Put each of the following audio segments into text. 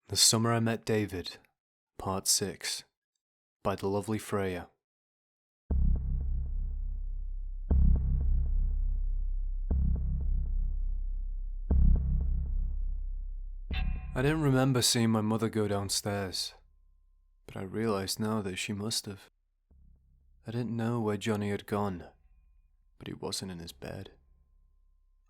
The Summer I Met David, Part 6, by the lovely Freya. I didn't remember seeing my mother go downstairs, but I realized now that she must have. I didn't know where Johnny had gone, but he wasn't in his bed.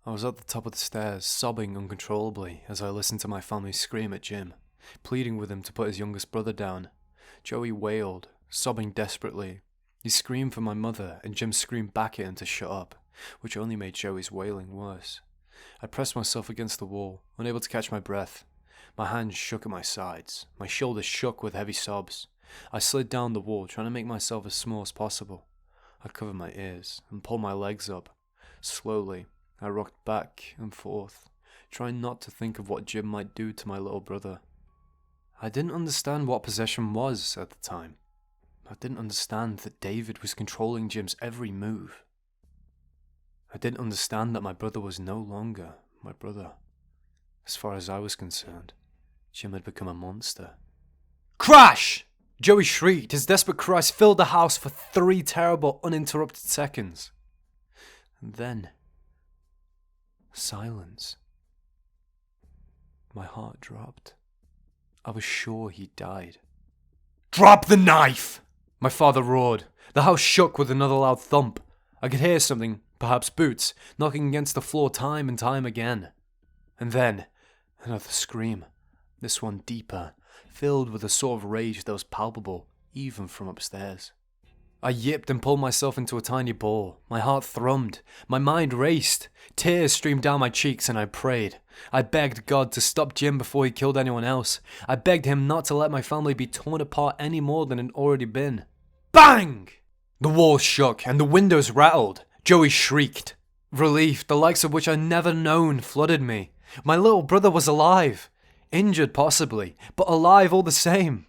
I was at the top of the stairs, sobbing uncontrollably as I listened to my family scream at Jim, pleading with him to put his youngest brother down. Joey wailed, sobbing desperately. He screamed for my mother, and Jim screamed back at him to shut up, which only made Joey's wailing worse. I pressed myself against the wall, unable to catch my breath. My hands shook at my sides. My shoulders shook with heavy sobs. I slid down the wall, trying to make myself as small as possible. I covered my ears and pulled my legs up. Slowly, I rocked back and forth, trying not to think of what Jim might do to my little brother. I didn't understand what possession was at the time. I didn't understand that David was controlling Jim's every move. I didn't understand that my brother was no longer my brother. As far as I was concerned, Jim had become a monster. Crash! Joey shrieked. His desperate cries filled the house for 3 terrible, uninterrupted seconds. And then, silence. My heart dropped. I was sure he died. Drop the knife! My father roared. The house shook with another loud thump. I could hear something, perhaps boots, knocking against the floor time and time again. And then, another scream, this one deeper, filled with a sort of rage that was palpable, even from upstairs. I yipped and pulled myself into a tiny ball. My heart thrummed. My mind raced. Tears streamed down my cheeks and I prayed. I begged God to stop Jim before he killed anyone else. I begged him not to let my family be torn apart any more than it had already been. Bang! The walls shook and the windows rattled. Joey shrieked. Relief, the likes of which I'd never known, flooded me. My little brother was alive. Injured possibly, but alive all the same.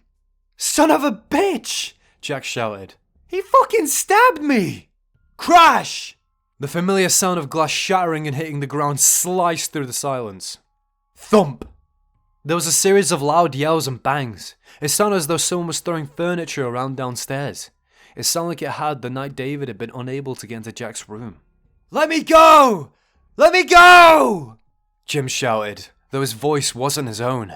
Son of a bitch! Jack shouted. He fucking stabbed me! Crash! The familiar sound of glass shattering and hitting the ground sliced through the silence. Thump! There was a series of loud yells and bangs. It sounded as though someone was throwing furniture around downstairs. It sounded like it had the night David had been unable to get into Jack's room. Let me go! Let me go! Jim shouted, though his voice wasn't his own.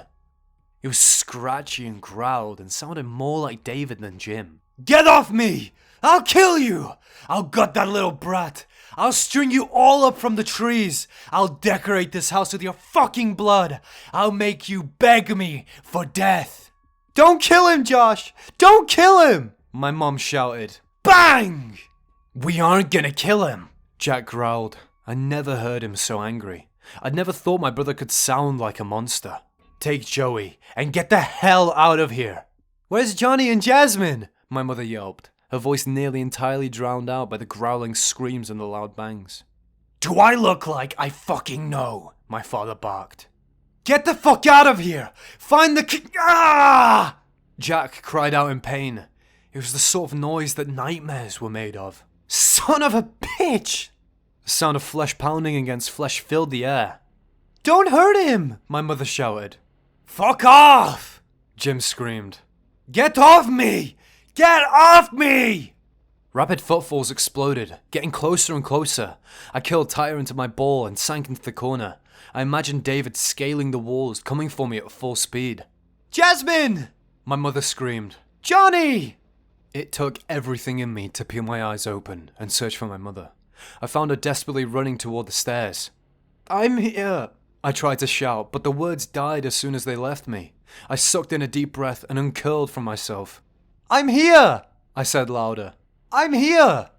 He was scratchy and growled and sounded more like David than Jim. Get off me! I'll kill you! I'll gut that little brat! I'll string you all up from the trees! I'll decorate this house with your fucking blood! I'll make you beg me for death! Don't kill him, Josh! Don't kill him! My mom shouted. Bang! We aren't gonna kill him! Jack growled. I never heard him so angry. I'd never thought my brother could sound like a monster. Take Joey and get the hell out of here! Where's Johnny and Jasmine? My mother yelped, her voice nearly entirely drowned out by the growling screams and the loud bangs. Do I look like I fucking know? My father barked. Get the fuck out of here! Find the Ah! Jack cried out in pain. It was the sort of noise that nightmares were made of. Son of a bitch! The sound of flesh pounding against flesh filled the air. Don't hurt him! My mother shouted. Fuck off! Jim screamed. Get off me! Get off me! Rapid footfalls exploded, getting closer and closer. I curled tighter into my ball and sank into the corner. I imagined David scaling the walls, coming for me at full speed. Jasmine! My mother screamed. Johnny! It took everything in me to peel my eyes open and search for my mother. I found her desperately running toward the stairs. I'm here! I tried to shout, but the words died as soon as they left me. I sucked in a deep breath and uncurled from myself. I'm here! I said louder. I'm here!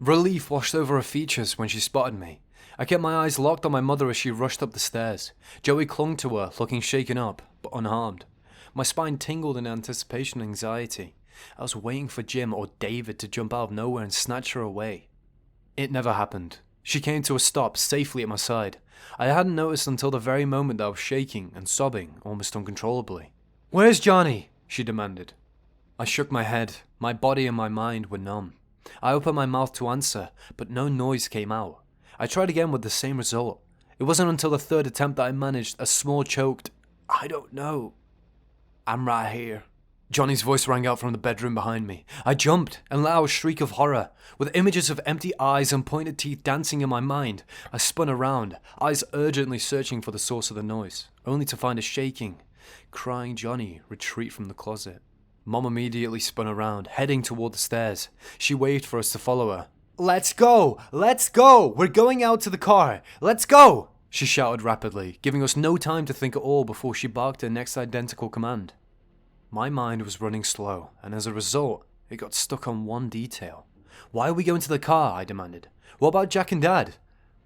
Relief washed over her features when she spotted me. I kept my eyes locked on my mother as she rushed up the stairs. Joey clung to her, looking shaken up, but unharmed. My spine tingled in anticipation and anxiety. I was waiting for Jim or David to jump out of nowhere and snatch her away. It never happened. She came to a stop safely at my side. I hadn't noticed until the very moment that I was shaking and sobbing almost uncontrollably. Where's Johnny? She demanded. I shook my head. My body and my mind were numb. I opened my mouth to answer, but no noise came out. I tried again with the same result. It wasn't until the third attempt that I managed a small choked, I don't know. I'm right here. Johnny's voice rang out from the bedroom behind me. I jumped and let out a shriek of horror. With images of empty eyes and pointed teeth dancing in my mind, I spun around, eyes urgently searching for the source of the noise, only to find a shaking, crying Johnny retreat from the closet. Mom immediately spun around, heading toward the stairs. She waved for us to follow her. Let's go! Let's go! We're going out to the car! Let's go! She shouted rapidly, giving us no time to think at all before she barked her next identical command. My mind was running slow, and as a result, it got stuck on one detail. Why are we going to the car? I demanded. What about Jack and Dad?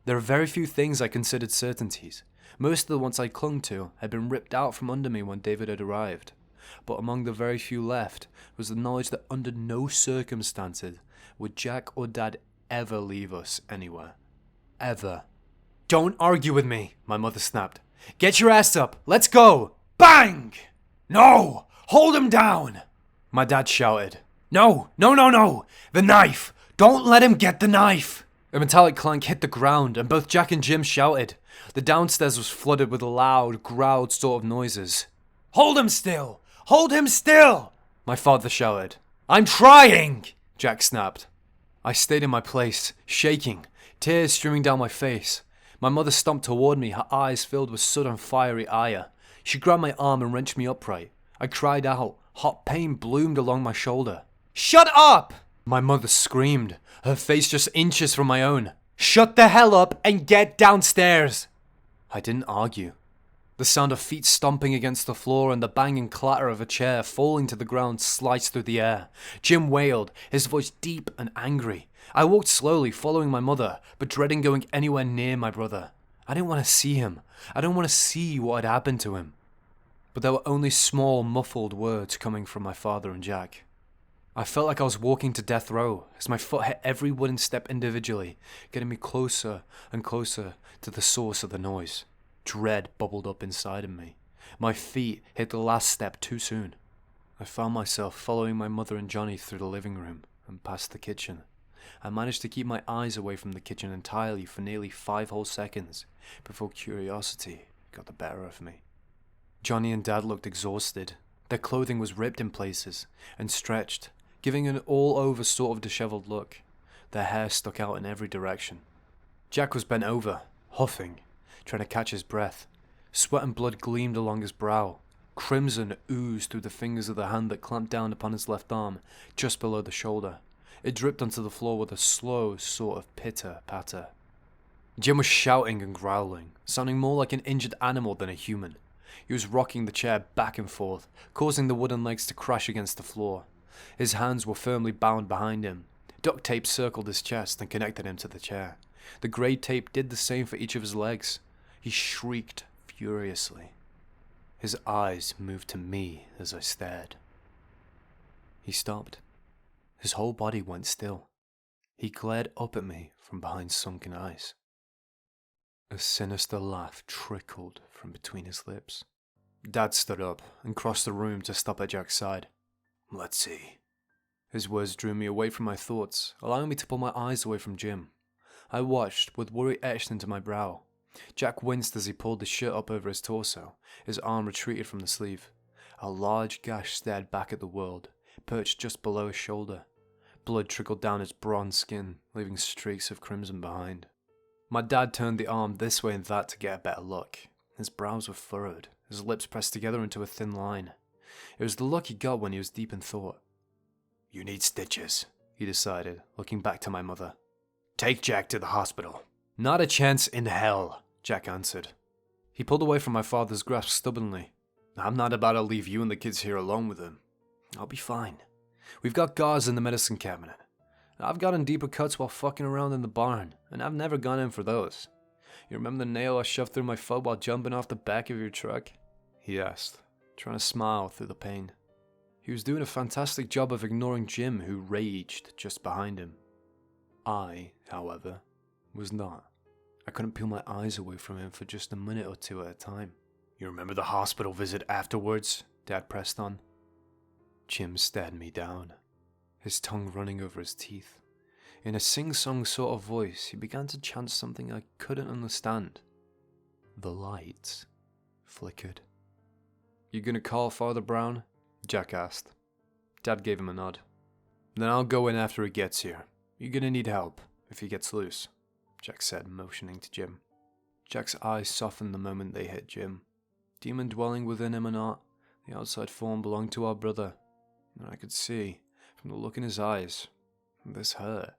There are very few things I considered certainties. Most of the ones I clung to had been ripped out from under me when David had arrived. But among the very few left was the knowledge that under no circumstances would Jack or Dad ever leave us anywhere. Ever. Don't argue with me, my mother snapped. Get your ass up. Let's go. Bang! No! Hold him down! My dad shouted. No! The knife! Don't let him get the knife! A metallic clank hit the ground, and both Jack and Jim shouted. The downstairs was flooded with loud, growled sort of noises. Hold him still! Hold him still! My father shouted. I'm trying! Jack snapped. I stayed in my place, shaking, tears streaming down my face. My mother stomped toward me, her eyes filled with sudden fiery ire. She grabbed my arm and wrenched me upright. I cried out. Hot pain bloomed along my shoulder. Shut up! My mother screamed, her face just inches from my own. Shut the hell up and get downstairs! I didn't argue. The sound of feet stomping against the floor and the banging clatter of a chair falling to the ground sliced through the air. Jim wailed, his voice deep and angry. I walked slowly, following my mother, but dreading going anywhere near my brother. I didn't want to see him. I didn't want to see what had happened to him. But there were only small, muffled words coming from my father and Jack. I felt like I was walking to death row, as my foot hit every wooden step individually, getting me closer and closer to the source of the noise. Dread bubbled up inside of me. My feet hit the last step too soon. I found myself following my mother and Johnny through the living room and past the kitchen. I managed to keep my eyes away from the kitchen entirely for nearly 5 whole seconds before curiosity got the better of me. Johnny and Dad looked exhausted. Their clothing was ripped in places and stretched, giving an all-over sort of disheveled look. Their hair stuck out in every direction. Jack was bent over, huffing, trying to catch his breath. Sweat and blood gleamed along his brow. Crimson oozed through the fingers of the hand that clamped down upon his left arm, just below the shoulder. It dripped onto the floor with a slow sort of pitter-patter. Jim was shouting and growling, sounding more like an injured animal than a human. He was rocking the chair back and forth, causing the wooden legs to crash against the floor. His hands were firmly bound behind him. Duct tape circled his chest and connected him to the chair. The grey tape did the same for each of his legs. He shrieked furiously. His eyes moved to me as I stared. He stopped. His whole body went still. He glared up at me from behind sunken eyes. A sinister laugh trickled from between his lips. Dad stood up and crossed the room to stop at Jack's side. Let's see. His words drew me away from my thoughts, allowing me to pull my eyes away from Jim. I watched, with worry etched into my brow. Jack winced as he pulled the shirt up over his torso. His arm retreated from the sleeve. A large gash stared back at the world, perched just below his shoulder. Blood trickled down his bronze skin, leaving streaks of crimson behind. My dad turned the arm this way and that to get a better look. His brows were furrowed, his lips pressed together into a thin line. It was the look he got when he was deep in thought. You need stitches, he decided, looking back to my mother. Take Jack to the hospital. Not a chance in hell, Jack answered. He pulled away from my father's grasp stubbornly. I'm not about to leave you and the kids here alone with him. I'll be fine. We've got gauze in the medicine cabinet. I've gotten deeper cuts while fucking around in the barn, and I've never gone in for those. You remember the nail I shoved through my foot while jumping off the back of your truck? He asked, trying to smile through the pain. He was doing a fantastic job of ignoring Jim, who raged just behind him. I, however, was not. I couldn't peel my eyes away from him for just a minute or two at a time. You remember the hospital visit afterwards? Dad pressed on. Jim stared me down, his tongue running over his teeth. In a sing-song sort of voice, he began to chant something I couldn't understand. The lights flickered. "You gonna call Father Brown?" Jack asked. Dad gave him a nod. "Then I'll go in after he gets here. You're gonna need help if he gets loose," Jack said, motioning to Jim. Jack's eyes softened the moment they hit Jim. Demon dwelling within him or not, the outside form belonged to our brother, and I could see, from the look in his eyes, this hurt.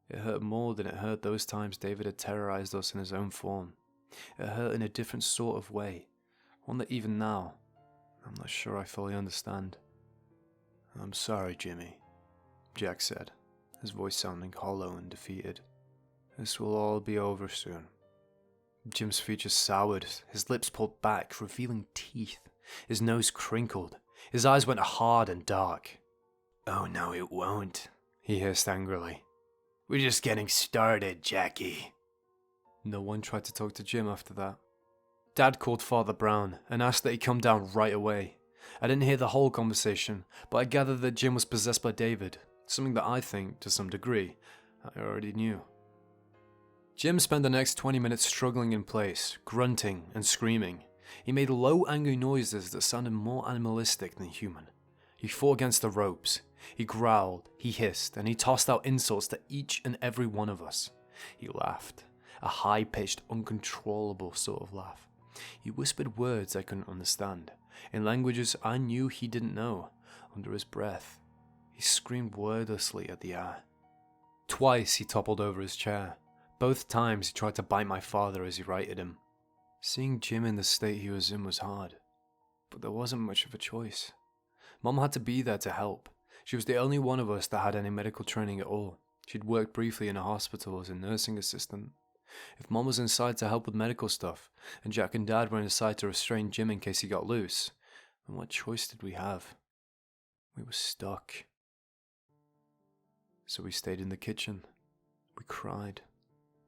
It hurt more than it hurt those times David had terrorized us in his own form. It hurt in a different sort of way, one that even now, I'm not sure I fully understand. "I'm sorry, Jimmy," Jack said, his voice sounding hollow and defeated. "This will all be over soon." Jim's features soured, his lips pulled back, revealing teeth. His nose crinkled, his eyes went hard and dark. "Oh no, it won't," he hissed angrily. "We're just getting started, Jackie." No one tried to talk to Jim after that. Dad called Father Brown and asked that he come down right away. I didn't hear the whole conversation, but I gathered that Jim was possessed by David, something that I think, to some degree, I already knew. Jim spent the next 20 minutes struggling in place, grunting and screaming. He made low, angry noises that sounded more animalistic than human. He fought against the ropes. He growled, he hissed, and he tossed out insults to each and every one of us. He laughed, a high-pitched, uncontrollable sort of laugh. He whispered words I couldn't understand, in languages I knew he didn't know, under his breath. He screamed wordlessly at the air. Twice he toppled over his chair. Both times he tried to bite my father as he righted him. Seeing Jim in the state he was in was hard, but there wasn't much of a choice. Mom had to be there to help. She was the only one of us that had any medical training at all. She'd worked briefly in a hospital as a nursing assistant. If Mom was inside to help with medical stuff, and Jack and Dad were inside to restrain Jim in case he got loose, then what choice did we have? We were stuck. So we stayed in the kitchen. We cried.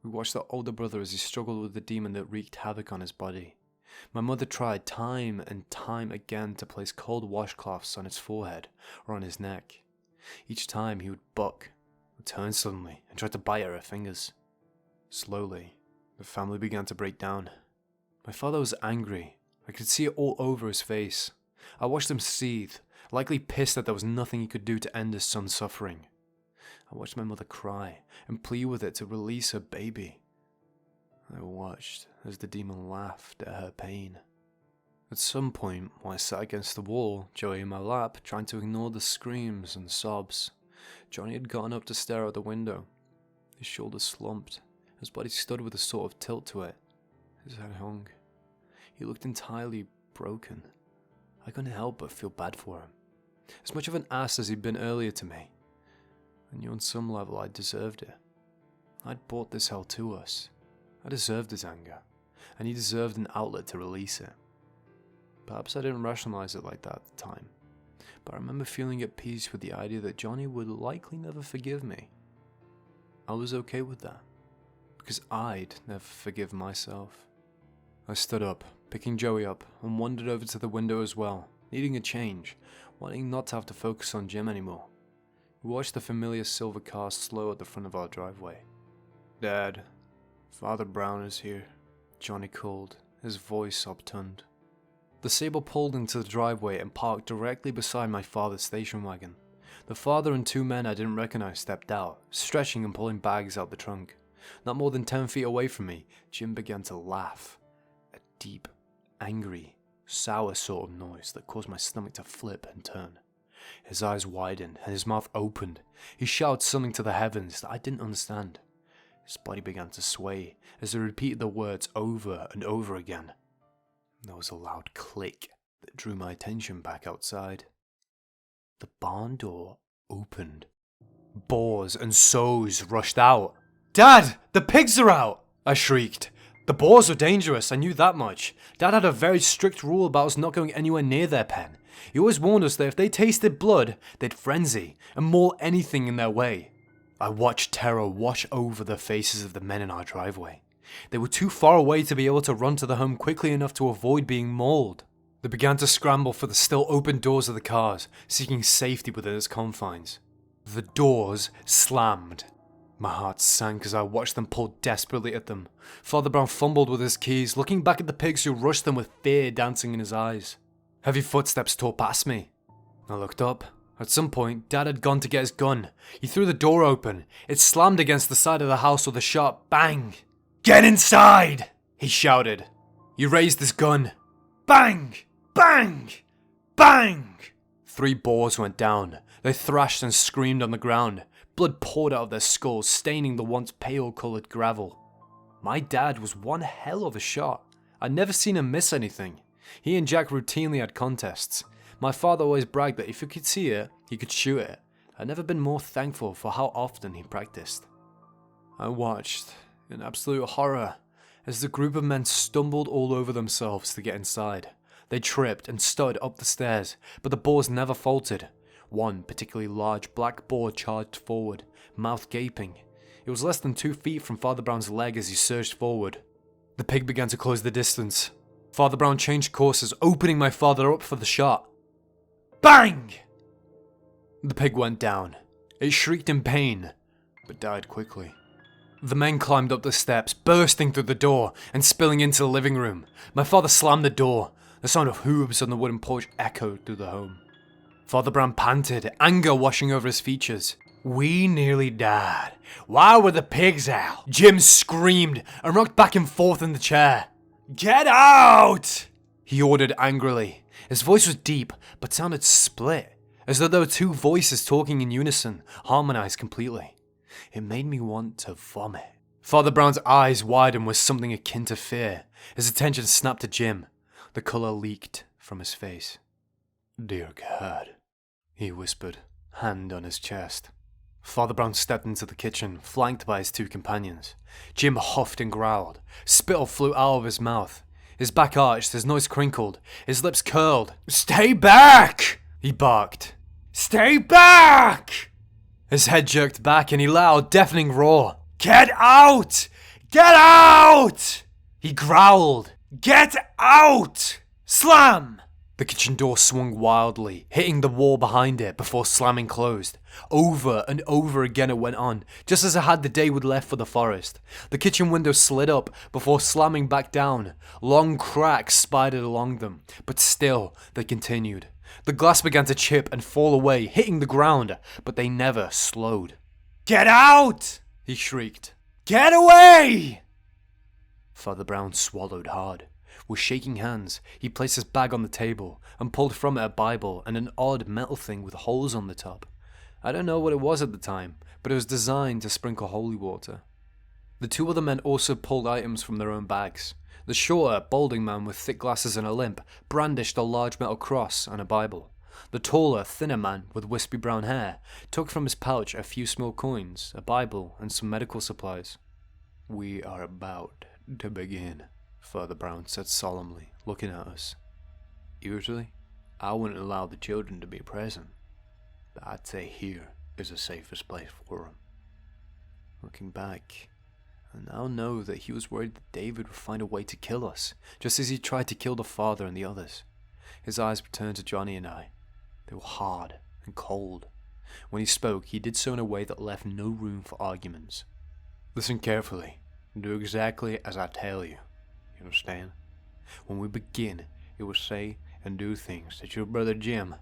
We watched the older brother as he struggled with the demon that wreaked havoc on his body. My mother tried time and time again to place cold washcloths on his forehead or on his neck. Each time he would buck, would turn suddenly, and try to bite at her fingers. Slowly, the family began to break down. My father was angry. I could see it all over his face. I watched him seethe, likely pissed that there was nothing he could do to end his son's suffering. I watched my mother cry and plead with it to release her baby. I watched as the demon laughed at her pain. At some point, while I sat against the wall, Joey in my lap, trying to ignore the screams and sobs, Johnny had gotten up to stare out the window. His shoulders slumped, his body stood with a sort of tilt to it. His head hung. He looked entirely broken. I couldn't help but feel bad for him. As much of an ass as he'd been earlier to me. I knew on some level I deserved it. I'd brought this hell to us. I deserved his anger, and he deserved an outlet to release it. Perhaps I didn't rationalize it like that at the time, but I remember feeling at peace with the idea that Johnny would likely never forgive me. I was okay with that, because I'd never forgive myself. I stood up, picking Joey up, and wandered over to the window as well, needing a change, wanting not to have to focus on Jim anymore. We watched the familiar silver car slow at the front of our driveway. "Dad, Father Brown is here," Johnny called, his voice obtuned. The Sable pulled into the driveway and parked directly beside my father's station wagon. The father and two men I didn't recognize stepped out, stretching and pulling bags out the trunk. Not more than 10 feet away from me, Jim began to laugh. A deep, angry, sour sort of noise that caused my stomach to flip and turn. His eyes widened and his mouth opened. He shouted something to the heavens that I didn't understand. His body began to sway as he repeated the words over and over again. There was a loud click that drew my attention back outside. The barn door opened. Boars and sows rushed out. "Dad, the pigs are out!" I shrieked. The boars were dangerous, I knew that much. Dad had a very strict rule about us not going anywhere near their pen. He always warned us that if they tasted blood, they'd frenzy and maul anything in their way. I watched terror wash over the faces of the men in our driveway. They were too far away to be able to run to the home quickly enough to avoid being mauled. They began to scramble for the still open doors of the cars, seeking safety within its confines. The doors slammed. My heart sank as I watched them pull desperately at them. Father Brown fumbled with his keys, looking back at the pigs who rushed them with fear dancing in his eyes. Heavy footsteps tore past me. I looked up. At some point, Dad had gone to get his gun. He threw the door open. It slammed against the side of the house with a sharp bang. "Get inside!" he shouted. He raised his gun. Bang! Bang! Bang! 3 boars went down. They thrashed and screamed on the ground. Blood poured out of their skulls, staining the once pale-coloured gravel. My dad was one hell of a shot. I'd never seen him miss anything. He and Jack routinely had contests. My father always bragged that if he could see it, he could shoot it. I'd never been more thankful for how often he practiced. I watched, in absolute horror, as the group of men stumbled all over themselves to get inside. They tripped and stuttered up the stairs, but the boars never faltered. One particularly large black boar charged forward, mouth gaping. It was less than 2 feet from Father Brown's leg as he surged forward. The pig began to close the distance. Father Brown changed courses, opening my father up for the shot. Bang! The pig went down. It shrieked in pain, but died quickly. The men climbed up the steps, bursting through the door and spilling into the living room. My father slammed the door. The sound of hooves on the wooden porch echoed through the home. Father Brown panted, anger washing over his features. "We nearly died. Why were the pigs out?" Jim screamed and rocked back and forth in the chair. "Get out!" he ordered angrily. His voice was deep, but sounded split, as though there were 2 voices talking in unison, harmonized completely. It made me want to vomit. Father Brown's eyes widened with something akin to fear. His attention snapped to Jim. The colour leaked from his face. "Dear God," he whispered, hand on his chest. Father Brown stepped into the kitchen, flanked by his 2 companions. Jim huffed and growled. Spittle flew out of his mouth. His back arched, his nose crinkled, his lips curled. "Stay back!" he barked. "Stay back!" His head jerked back and he let out a deafening roar. "Get out! Get out!" he growled. "Get out! Slam!" The kitchen door swung wildly, hitting the wall behind it before slamming closed. Over and over again it went on, just as it had the day we'd left for the forest. The kitchen window slid up before slamming back down. Long cracks spidered along them, but still they continued. The glass began to chip and fall away, hitting the ground, but they never slowed. "Get out!" he shrieked. "Get away!" Father Brown swallowed hard. With shaking hands, he placed his bag on the table and pulled from it a Bible and an odd metal thing with holes on the top. I don't know what it was at the time, but it was designed to sprinkle holy water. The 2 other men also pulled items from their own bags. The shorter, balding man with thick glasses and a limp brandished a large metal cross and a Bible. The taller, thinner man with wispy brown hair took from his pouch a few small coins, a Bible, and some medical supplies. "We are about to begin," Father Brown said solemnly, looking at us. "Usually, I wouldn't allow the children to be present, but I'd say here is the safest place for them." Looking back, I now know that he was worried that David would find a way to kill us, just as he tried to kill the father and the others. His eyes returned to Johnny and I. They were hard and cold. When he spoke, he did so in a way that left no room for arguments. "Listen carefully, and do exactly as I tell you. You understand? When we begin, you will say and do things that your brother Jim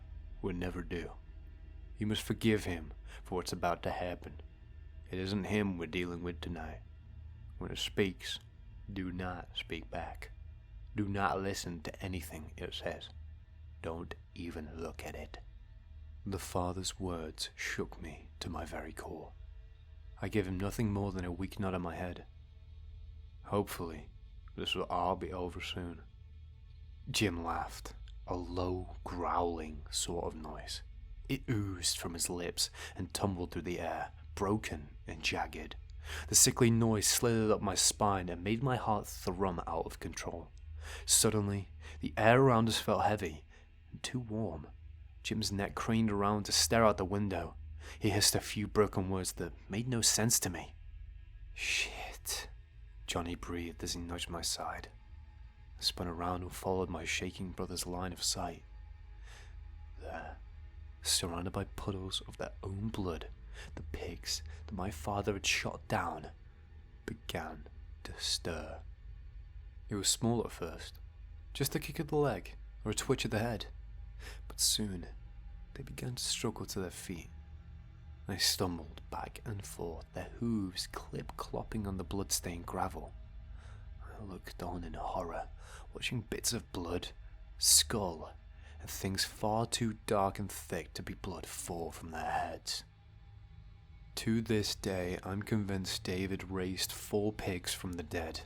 would never do. You must forgive him for what's about to happen. It isn't him we're dealing with tonight. When it speaks, do not speak back. Do not listen to anything it says. Don't even look at it." The father's words shook me to my very core. I gave him nothing more than a weak nod on my head. Hopefully, this will all be over soon. Jim laughed, a low, growling sort of noise. It oozed from his lips and tumbled through the air, broken and jagged. The sickly noise slithered up my spine and made my heart thrum out of control. Suddenly, the air around us felt heavy and too warm. Jim's neck craned around to stare out the window. He hissed a few broken words that made no sense to me. "Shit," Johnny breathed as he nudged my side. I spun around and followed my shaking brother's line of sight. There, surrounded by puddles of their own blood, the pigs that my father had shot down began to stir. It was small at first, just a kick of the leg or a twitch of the head. but soon they began to struggle to their feet. They stumbled back and forth, their hooves clip-clopping on the blood-stained gravel. I looked on in horror, watching bits of blood, skull, and things far too dark and thick to be blood fall from their heads. To this day, I'm convinced David raised 4 pigs from the dead.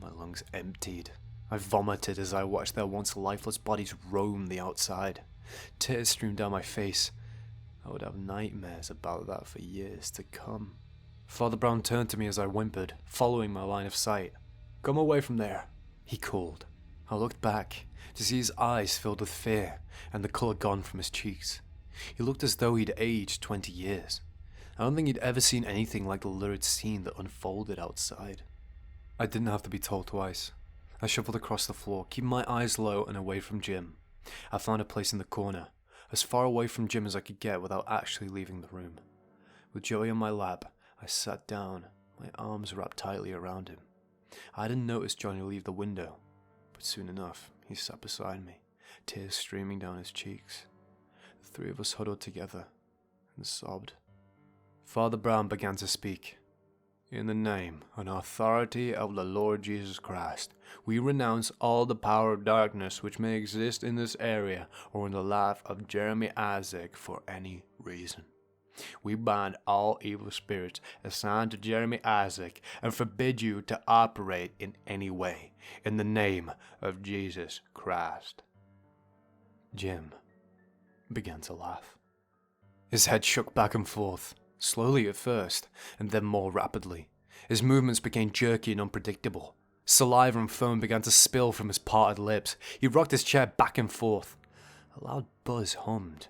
My lungs emptied. I vomited as I watched their once lifeless bodies roam the outside. Tears streamed down my face. I would have nightmares about that for years to come. Father Brown turned to me as I whimpered, following my line of sight. "Come away from there," he called. I looked back to see his eyes filled with fear and the colour gone from his cheeks. He looked as though he'd aged 20 years. I don't think he'd ever seen anything like the lurid scene that unfolded outside. I didn't have to be told twice. I shuffled across the floor, keeping my eyes low and away from Jim. I found a place in the corner, as far away from Jim as I could get without actually leaving the room. With Joey on my lap, I sat down, my arms wrapped tightly around him. I hadn't noticed Johnny leave the window, but soon enough, he sat beside me, tears streaming down his cheeks. The 3 of us huddled together and sobbed. Father Brown began to speak. "In the name and authority of the Lord Jesus Christ, we renounce all the power of darkness which may exist in this area or in the life of Jeremy Isaac for any reason. We bind all evil spirits assigned to Jeremy Isaac and forbid you to operate in any way, in the name of Jesus Christ." Jim began to laugh. His head shook back and forth. Slowly at first, and then more rapidly. His movements became jerky and unpredictable. Saliva and foam began to spill from his parted lips. He rocked his chair back and forth. A loud buzz hummed.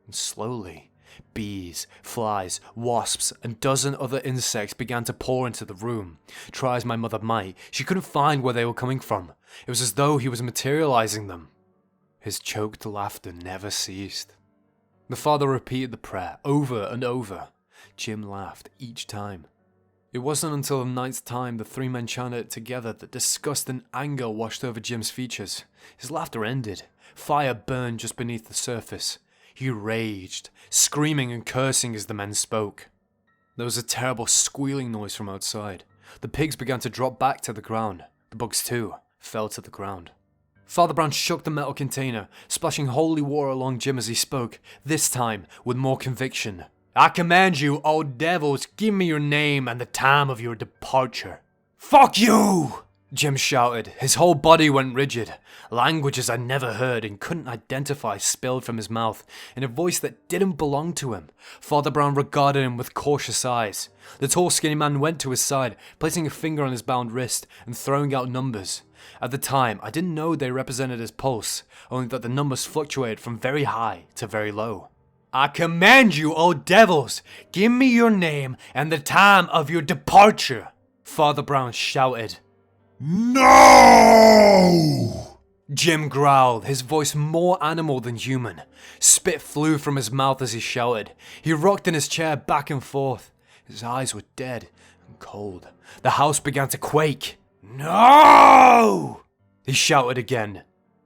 And slowly, bees, flies, wasps, and a dozen other insects began to pour into the room. Try as my mother might, she couldn't find where they were coming from. It was as though he was materializing them. His choked laughter never ceased. The father repeated the prayer over and over. Jim laughed each time. It wasn't until the 9th time the 3 men chanted it together that disgust and anger washed over Jim's features. His laughter ended. Fire burned just beneath the surface. He raged, screaming and cursing as the men spoke. There was a terrible squealing noise from outside. The pigs began to drop back to the ground. The bugs too fell to the ground. Father Brown shook the metal container, splashing holy water along Jim as he spoke, this time with more conviction. "I command you, O devils, give me your name and the time of your departure." "Fuck you!" Jim shouted. His whole body went rigid. Languages I'd never heard and couldn't identify spilled from his mouth in a voice that didn't belong to him. Father Brown regarded him with cautious eyes. The tall skinny man went to his side, placing a finger on his bound wrist and throwing out numbers. At the time, I didn't know they represented his pulse, only that the numbers fluctuated from very high to very low. "I command you, O devils, give me your name and the time of your departure," Father Brown shouted. "No!" Jim growled, his voice more animal than human. Spit flew from his mouth as he shouted. He rocked in his chair back and forth. His eyes were dead and cold. The house began to quake. "No!" he shouted again.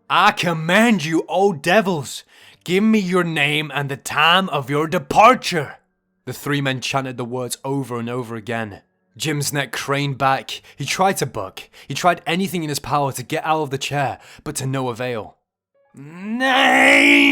"I command you, O devils, give me your name and the time of your departure." The 3 men chanted the words over and over again. Jim's neck craned back. He tried to buck. He tried anything in his power to get out of the chair, but to no avail. "Names!"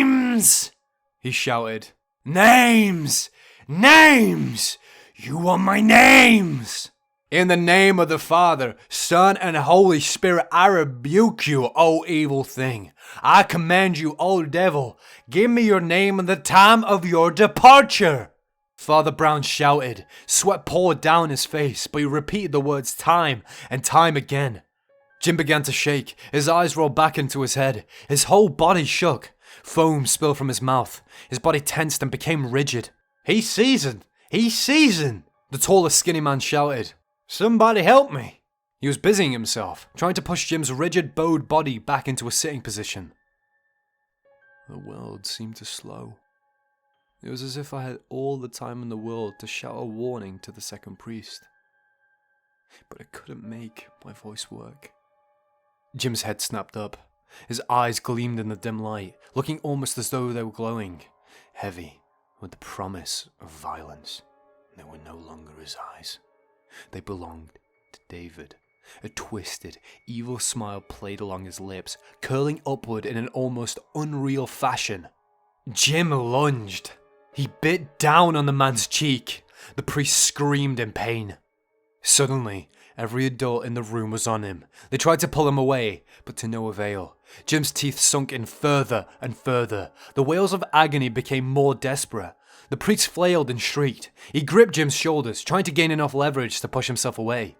he shouted. "Names! Names! You want my names! In the name of the Father, Son, and Holy Spirit, I rebuke you, O evil thing. I command you, O devil, give me your name and the time of your departure." Father Brown shouted. Sweat poured down his face, but he repeated the words time and time again. Jim began to shake. His eyes rolled back into his head. His whole body shook. Foam spilled from his mouth. His body tensed and became rigid. "He's seasoned! He's seasoned!" The taller, skinny man shouted. "Somebody help me!" He was busying himself, trying to push Jim's rigid, bowed body back into a sitting position. The world seemed to slow. It was as if I had all the time in the world to shout a warning to the second priest. But I couldn't make my voice work. Jim's head snapped up. His eyes gleamed in the dim light, looking almost as though they were glowing, heavy with the promise of violence. They were no longer his eyes. They belonged to David. A twisted, evil smile played along his lips, curling upward in an almost unreal fashion. Jim lunged. He bit down on the man's cheek. The priest screamed in pain. Suddenly, every adult in the room was on him. They tried to pull him away, but to no avail. Jim's teeth sunk in further and further. The wails of agony became more desperate. The priest flailed and shrieked. He gripped Jim's shoulders, trying to gain enough leverage to push himself away.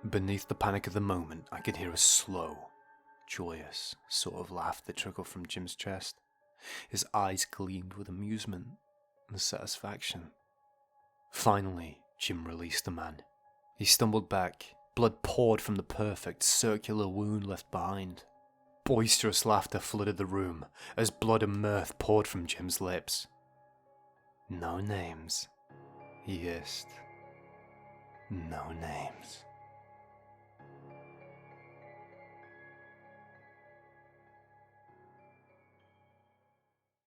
Beneath the panic of the moment, I could hear a slow, joyous sort of laugh that trickled from Jim's chest. His eyes gleamed with amusement and satisfaction. Finally, Jim released the man. He stumbled back. Blood poured from the perfect, circular wound left behind. Boisterous laughter flooded the room as blood and mirth poured from Jim's lips. "No names," he hissed. "No names."